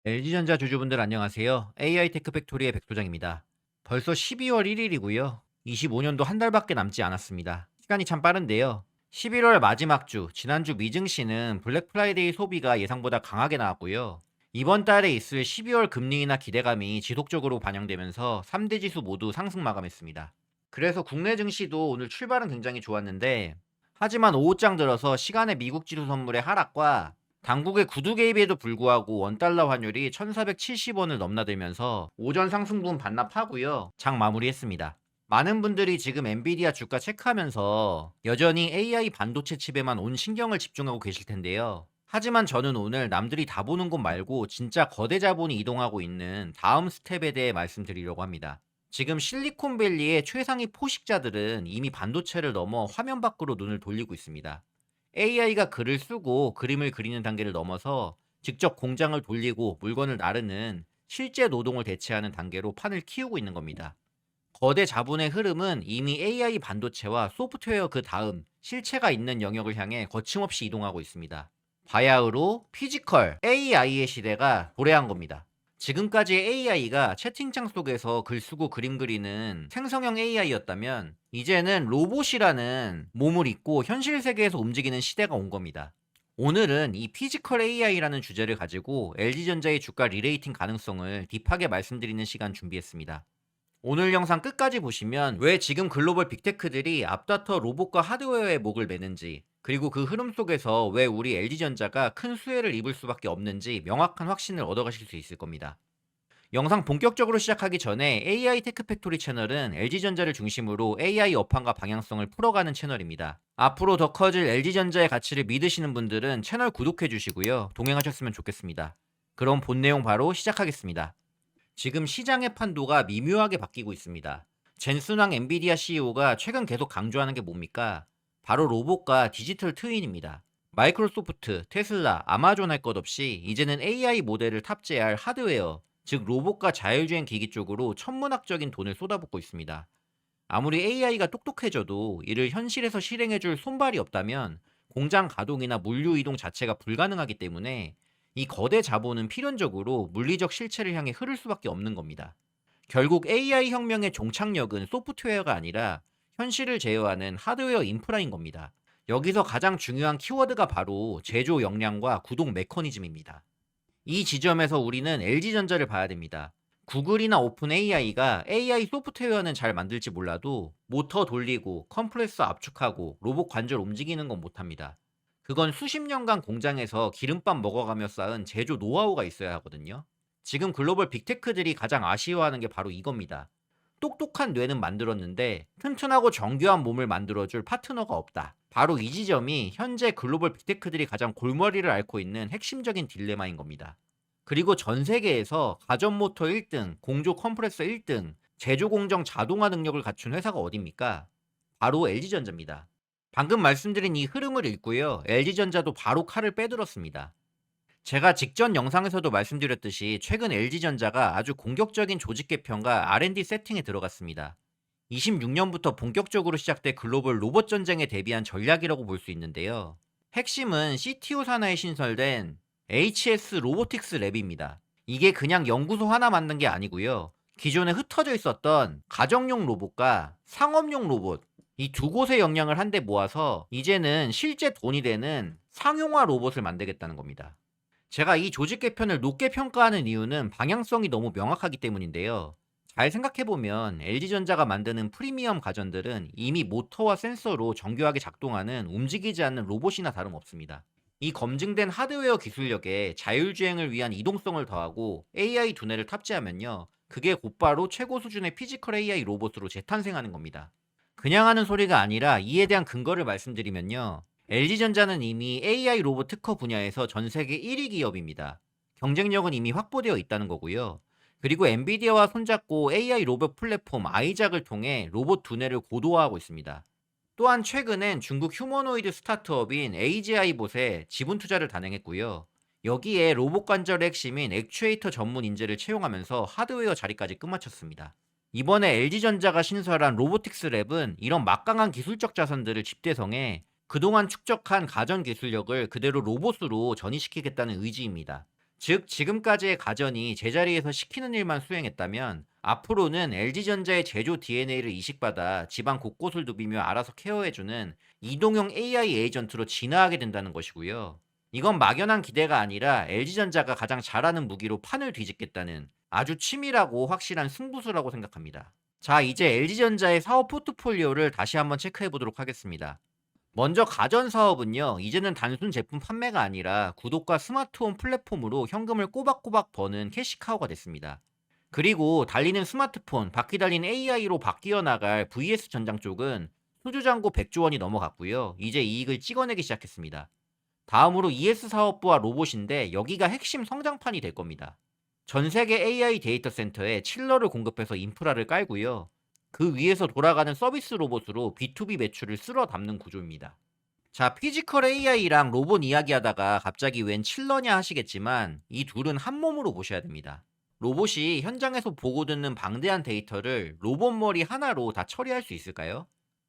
LG전자 주주분들 안녕하세요. AI 테크 팩토리의 백소장입니다. 벌써 12월 1일이고요. 25년도 한 달밖에 남지 않았습니다. 시간이 참 빠른데요. 11월 마지막 주, 지난주 미증시는 블랙 프라이데이 소비가 예상보다 강하게 나왔고요. 이번 달에 있을 12월 금리 인하 기대감이 지속적으로 반영되면서 3대 지수 모두 상승 마감했습니다. 그래서 국내 증시도 오늘 출발은 굉장히 좋았는데, 하지만 오후장 들어서 시간의 미국 지수 선물의 하락과 당국의 구두 개입에도 불구하고 원달러 환율이 1,470원을 넘나들면서 오전 상승분 반납하고요. 장 마무리했습니다. 많은 분들이 지금 엔비디아 주가 체크하면서 여전히 AI 반도체 칩에만 온 신경을 집중하고 계실 텐데요. 하지만 저는 오늘 남들이 다 보는 곳 말고 진짜 거대 자본이 이동하고 있는 다음 스텝에 대해 말씀드리려고 합니다. 지금 실리콘밸리의 최상위 포식자들은 이미 반도체를 넘어 화면 밖으로 눈을 돌리고 있습니다. AI가 글을 쓰고 그림을 그리는 단계를 넘어서 직접 공장을 돌리고 물건을 나르는 실제 노동을 대체하는 단계로 판을 키우고 있는 겁니다. 거대 자본의 흐름은 이미 AI 반도체와 소프트웨어 그 다음 실체가 있는 영역을 향해 거침없이 이동하고 있습니다. 바야흐로 피지컬 AI의 시대가 도래한 겁니다. 지금까지의 AI가 채팅창 속에서 글 쓰고 그림 그리는 생성형 AI였다면 이제는 로봇이라는 몸을 입고 현실 세계에서 움직이는 시대가 온 겁니다. 오늘은 이 피지컬 AI라는 주제를 가지고 LG전자의 주가 리레이팅 가능성을 딥하게 말씀드리는 시간 준비했습니다. 오늘 영상 끝까지 보시면 왜 지금 글로벌 빅테크들이 앞다퉈 로봇과 하드웨어의 목을 매는지, 그리고 그 흐름 속에서 왜 우리 LG전자가 큰 수혜를 입을 수밖에 없는지 명확한 확신을 얻어가실 수 있을 겁니다. 영상 본격적으로 시작하기 전에 AI 테크 팩토리 채널은 LG전자를 중심으로 AI 업황과 방향성을 풀어가는 채널입니다. 앞으로 더 커질 LG전자의 가치를 믿으시는 분들은 채널 구독해 주시고요. 동행하셨으면 좋겠습니다. 그럼 본 내용 바로 시작하겠습니다. 지금 시장의 판도가 미묘하게 바뀌고 있습니다. 젠슨왕 엔비디아 CEO가 최근 계속 강조하는 게 뭡니까? 바로 로봇과 디지털 트윈입니다. 마이크로소프트, 테슬라, 아마존 할 것 없이 이제는 AI 모델을 탑재할 하드웨어, 즉 로봇과 자율주행 기기 쪽으로 천문학적인 돈을 쏟아붓고 있습니다. 아무리 AI가 똑똑해져도 이를 현실에서 실행해줄 손발이 없다면 공장 가동이나 물류 이동 자체가 불가능하기 때문에 이 거대 자본은 필연적으로 물리적 실체를 향해 흐를 수밖에 없는 겁니다. 결국 AI 혁명의 종착역은 소프트웨어가 아니라 현실을 제어하는 하드웨어 인프라인 겁니다. 여기서 가장 중요한 키워드가 바로 제조 역량과 구동 메커니즘입니다. 이 지점에서 우리는 LG전자를 봐야 됩니다. 구글이나 오픈 AI가 AI 소프트웨어는 잘 만들지 몰라도 모터 돌리고 컴프레서 압축하고 로봇 관절 움직이는 건 못합니다. 그건 수십 년간 공장에서 기름밥 먹어가며 쌓은 제조 노하우가 있어야 하거든요. 지금 글로벌 빅테크들이 가장 아쉬워하는 게 바로 이겁니다. 똑똑한 뇌는 만들었는데 튼튼하고 정교한 몸을 만들어줄 파트너가 없다. 바로 이 지점이 현재 글로벌 빅테크들이 가장 골머리를 앓고 있는 핵심적인 딜레마인 겁니다. 그리고 전 세계에서 가전 모터 1등, 공조 컴프레서 1등, 제조 공정 자동화 능력을 갖춘 회사가 어딥니까? 바로 LG전자입니다. 방금 말씀드린 이 흐름을 읽고요. LG전자도 바로 칼을 빼들었습니다. 제가 직전 영상에서도 말씀드렸듯이 최근 LG전자가 아주 공격적인 조직 개편과 R&D 세팅에 들어갔습니다. 26년부터 본격적으로 시작된 글로벌 로봇 전쟁에 대비한 전략이라고 볼 수 있는데요. 핵심은 CTO 산하에 신설된 HS 로보틱스 랩입니다. 이게 그냥 연구소 하나 만든 게 아니고요. 기존에 흩어져 있었던 가정용 로봇과 상업용 로봇, 이 두 곳의 역량을 한데 모아서 이제는 실제 돈이 되는 상용화 로봇을 만들겠다는 겁니다. 제가 이 조직 개편을 높게 평가하는 이유는 방향성이 너무 명확하기 때문인데요. 잘 생각해보면 LG전자가 만드는 프리미엄 가전들은 이미 모터와 센서로 정교하게 작동하는 움직이지 않는 로봇이나 다름없습니다. 이 검증된 하드웨어 기술력에 자율주행을 위한 이동성을 더하고 AI 두뇌를 탑재하면요. 그게 곧바로 최고 수준의 피지컬 AI 로봇으로 재탄생하는 겁니다. 그냥 하는 소리가 아니라 이에 대한 근거를 말씀드리면요. LG전자는 이미 AI 로봇 특허 분야에서 전 세계 1위 기업입니다. 경쟁력은 이미 확보되어 있다는 거고요. 그리고 엔비디아와 손잡고 AI 로봇 플랫폼 아이작을 통해 로봇 두뇌를 고도화하고 있습니다. 또한 최근엔 중국 휴머노이드 스타트업인 AGI봇에 지분 투자를 단행했고요. 여기에 로봇 관절의 핵심인 액추에이터 전문 인재를 채용하면서 하드웨어 자리까지 끝마쳤습니다. 이번에 LG전자가 신설한 로보틱스 랩은 이런 막강한 기술적 자산들을 집대성해 그동안 축적한 가전 기술력을 그대로 로봇으로 전이시키겠다는 의지입니다. 즉, 지금까지의 가전이 제자리에서 시키는 일만 수행했다면 앞으로는 LG전자의 제조 DNA를 이식받아 집안 곳곳을 누비며 알아서 케어해주는 이동형 AI 에이전트로 진화하게 된다는 것이고요. 이건 막연한 기대가 아니라 LG전자가 가장 잘하는 무기로 판을 뒤집겠다는 아주 치밀하고 확실한 승부수라고 생각합니다. 자, 이제 LG전자의 사업 포트폴리오를 다시 한번 체크해 보도록 하겠습니다. 먼저 가전 사업은요, 이제는 단순 제품 판매가 아니라 구독과 스마트홈 플랫폼으로 현금을 꼬박꼬박 버는 캐시카우가 됐습니다. 그리고 달리는 스마트폰, 바퀴 달린 AI로 바뀌어 나갈 VS 전장 쪽은 수주잔고 100조 원이 넘어갔고요. 이제 이익을 찍어내기 시작했습니다. 다음으로 ES 사업부와 로봇인데 여기가 핵심 성장판이 될 겁니다. 전 세계 AI 데이터 센터에 칠러를 공급해서 인프라를 깔고요. 그 위에서 돌아가는 서비스 로봇으로 B2B 매출을 쓸어 담는 구조입니다. 자, 피지컬 AI랑 로봇 이야기하다가 갑자기 웬 칠러냐 하시겠지만 이 둘은 한 몸으로 보셔야 됩니다. 로봇이 현장에서 보고 듣는 방대한 데이터를 로봇 머리 하나로 다 처리할 수 있을까요?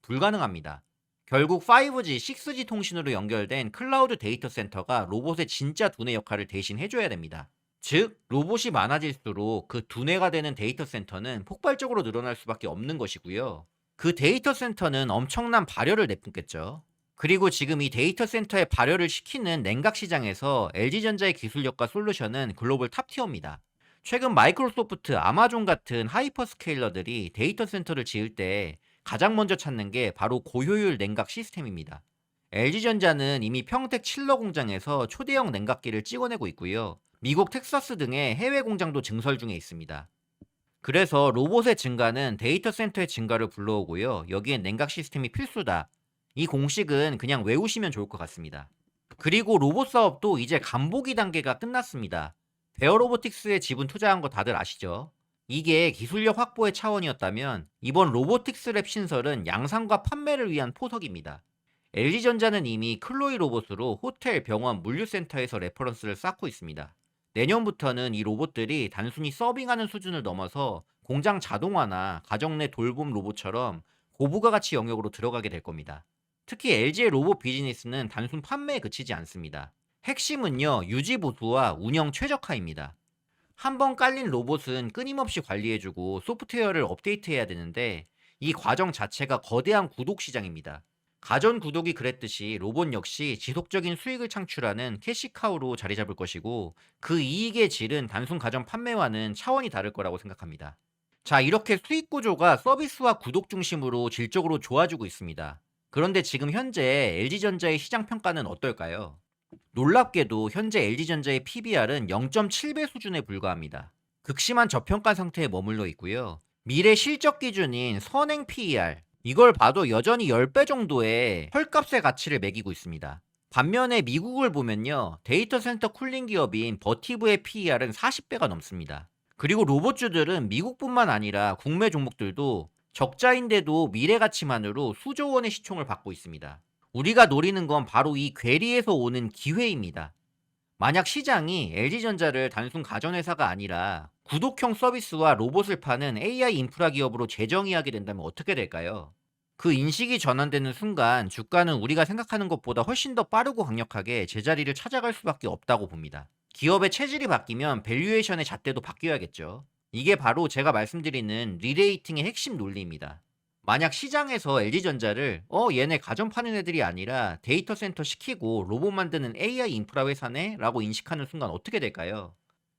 불가능합니다. 결국 5G, 6G 통신으로 연결된 클라우드 데이터 센터가 로봇의 진짜 두뇌 역할을 대신 해줘야 됩니다. 즉, 로봇이 많아질수록 그 두뇌가 되는 데이터 센터는 폭발적으로 늘어날 수밖에 없는 것이고요. 그 데이터 센터는 엄청난 발열을 내뿜겠죠. 그리고 지금 이 데이터 센터의 발열을 시키는 냉각 시장에서 LG전자의 기술력과 솔루션은 글로벌 탑티어입니다. 최근 마이크로소프트, 아마존 같은 하이퍼스케일러들이 데이터 센터를 지을 때 가장 먼저 찾는 게 바로 고효율 냉각 시스템입니다. LG전자는 이미 평택 칠러 공장에서 초대형 냉각기를 찍어내고 있고요. 미국 텍사스 등의 해외 공장도 증설 중에 있습니다. 그래서 로봇의 증가는 데이터 센터의 증가를 불러오고요. 여기엔 냉각 시스템이 필수다. 이 공식은 그냥 외우시면 좋을 것 같습니다. 그리고 로봇 사업도 이제 간보기 단계가 끝났습니다. 베어로보틱스에 지분 투자한 거 다들 아시죠? 이게 기술력 확보의 차원이었다면 이번 로보틱스 랩 신설은 양산과 판매를 위한 포석입니다. LG전자는 이미 클로이 로봇으로 호텔, 병원, 물류센터에서 레퍼런스를 쌓고 있습니다. 내년부터는 이 로봇들이 단순히 서빙하는 수준을 넘어서 공장 자동화나 가정 내 돌봄 로봇처럼 고부가 가치 영역으로 들어가게 될 겁니다. 특히 LG의 로봇 비즈니스는 단순 판매에 그치지 않습니다. 핵심은요, 유지 보수와 운영 최적화입니다. 한번 깔린 로봇은 끊임없이 관리해주고 소프트웨어를 업데이트해야 되는데 이 과정 자체가 거대한 구독 시장입니다. 가전 구독이 그랬듯이 로봇 역시 지속적인 수익을 창출하는 캐시카우로 자리 잡을 것이고 그 이익의 질은 단순 가전 판매와는 차원이 다를 거라고 생각합니다. 자, 이렇게 수익 구조가 서비스와 구독 중심으로 질적으로 좋아지고 있습니다. 그런데 지금 현재 LG전자의 시장 평가는 어떨까요? 놀랍게도 현재 LG전자의 PBR은 0.7배 수준에 불과합니다. 극심한 저평가 상태에 머물러 있고요. 미래 실적 기준인 선행 PER, 이걸 봐도 여전히 10배 정도의 헐값의 가치를 매기고 있습니다. 반면에 미국을 보면요. 데이터 센터 쿨링 기업인 버티브의 PER은 40배가 넘습니다. 그리고 로봇주들은 미국뿐만 아니라 국내 종목들도 적자인데도 미래 가치만으로 수조 원의 시총을 받고 있습니다. 우리가 노리는 건 바로 이 괴리에서 오는 기회입니다. 만약 시장이 LG전자를 단순 가전회사가 아니라 구독형 서비스와 로봇을 파는 AI 인프라 기업으로 재정의하게 된다면 어떻게 될까요? 그 인식이 전환되는 순간 주가는 우리가 생각하는 것보다 훨씬 더 빠르고 강력하게 제자리를 찾아갈 수밖에 없다고 봅니다. 기업의 체질이 바뀌면 밸류에이션의 잣대도 바뀌어야겠죠. 이게 바로 제가 말씀드리는 리레이팅의 핵심 논리입니다. 만약 시장에서 LG전자를 얘네 가전 파는 애들이 아니라 데이터 센터 시키고 로봇 만드는 AI 인프라 회사네? 라고 인식하는 순간 어떻게 될까요?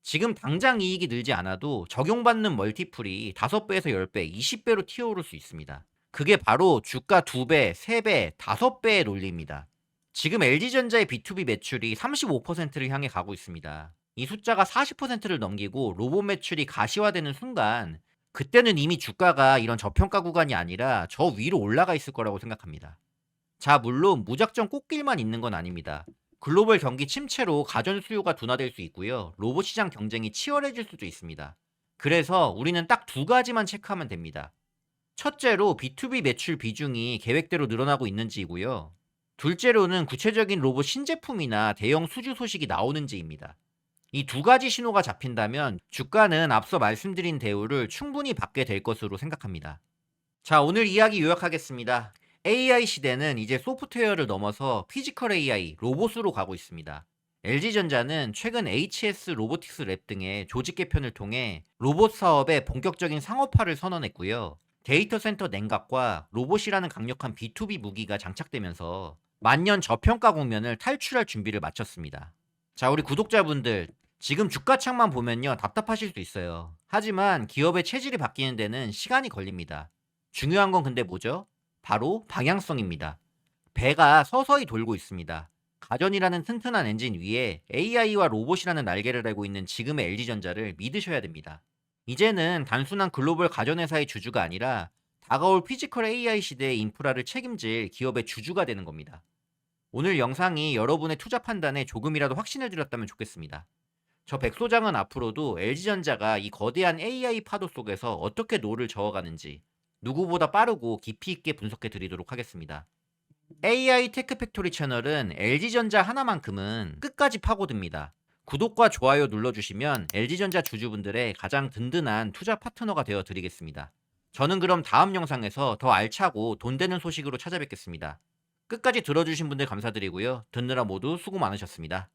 지금 당장 이익이 늘지 않아도 적용받는 멀티플이 5배에서 10배, 20배로 튀어오를 수 있습니다. 그게 바로 주가 2배, 3배, 5배의 논리입니다. 지금 LG전자의 B2B 매출이 35%를 향해 가고 있습니다. 이 숫자가 40%를 넘기고 로봇 매출이 가시화되는 순간 그때는 이미 주가가 이런 저평가 구간이 아니라 저 위로 올라가 있을 거라고 생각합니다. 자, 물론 무작정 꽃길만 있는 건 아닙니다. 글로벌 경기 침체로 가전 수요가 둔화될 수 있고요. 로봇 시장 경쟁이 치열해질 수도 있습니다. 그래서 우리는 딱 두 가지만 체크하면 됩니다. 첫째로 B2B 매출 비중이 계획대로 늘어나고 있는지이고요. 둘째로는 구체적인 로봇 신제품이나 대형 수주 소식이 나오는지입니다. 이 두 가지 신호가 잡힌다면 주가는 앞서 말씀드린 대우를 충분히 받게 될 것으로 생각합니다. 자, 오늘 이야기 요약하겠습니다. AI 시대는 이제 소프트웨어를 넘어서 피지컬 AI, 로봇으로 가고 있습니다. LG전자는 최근 HS 로보틱스 랩 등의 조직 개편을 통해 로봇 사업의 본격적인 상업화를 선언했고요. 데이터 센터 냉각과 로봇이라는 강력한 B2B 무기가 장착되면서 만년 저평가 국면을 탈출할 준비를 마쳤습니다. 자, 우리 구독자분들, 지금 주가 창만 보면요, 답답하실 수 있어요. 하지만 기업의 체질이 바뀌는 데는 시간이 걸립니다. 중요한 건 근데 뭐죠? 바로 방향성입니다. 배가 서서히 돌고 있습니다. 가전이라는 튼튼한 엔진 위에 AI와 로봇이라는 날개를 달고 있는 지금의 LG전자를 믿으셔야 됩니다. 이제는 단순한 글로벌 가전회사의 주주가 아니라 다가올 피지컬 AI 시대의 인프라를 책임질 기업의 주주가 되는 겁니다. 오늘 영상이 여러분의 투자 판단에 조금이라도 확신을 드렸다면 좋겠습니다. 저 백소장은 앞으로도 LG전자가 이 거대한 AI 파도 속에서 어떻게 노를 저어가는지 누구보다 빠르고 깊이 있게 분석해 드리도록 하겠습니다. AI 테크 팩토리 채널은 LG전자 하나만큼은 끝까지 파고듭니다. 구독과 좋아요 눌러주시면 LG전자 주주분들의 가장 든든한 투자 파트너가 되어 드리겠습니다. 저는 그럼 다음 영상에서 더 알차고 돈 되는 소식으로 찾아뵙겠습니다. 끝까지 들어주신 분들 감사드리고요. 듣느라 모두 수고 많으셨습니다.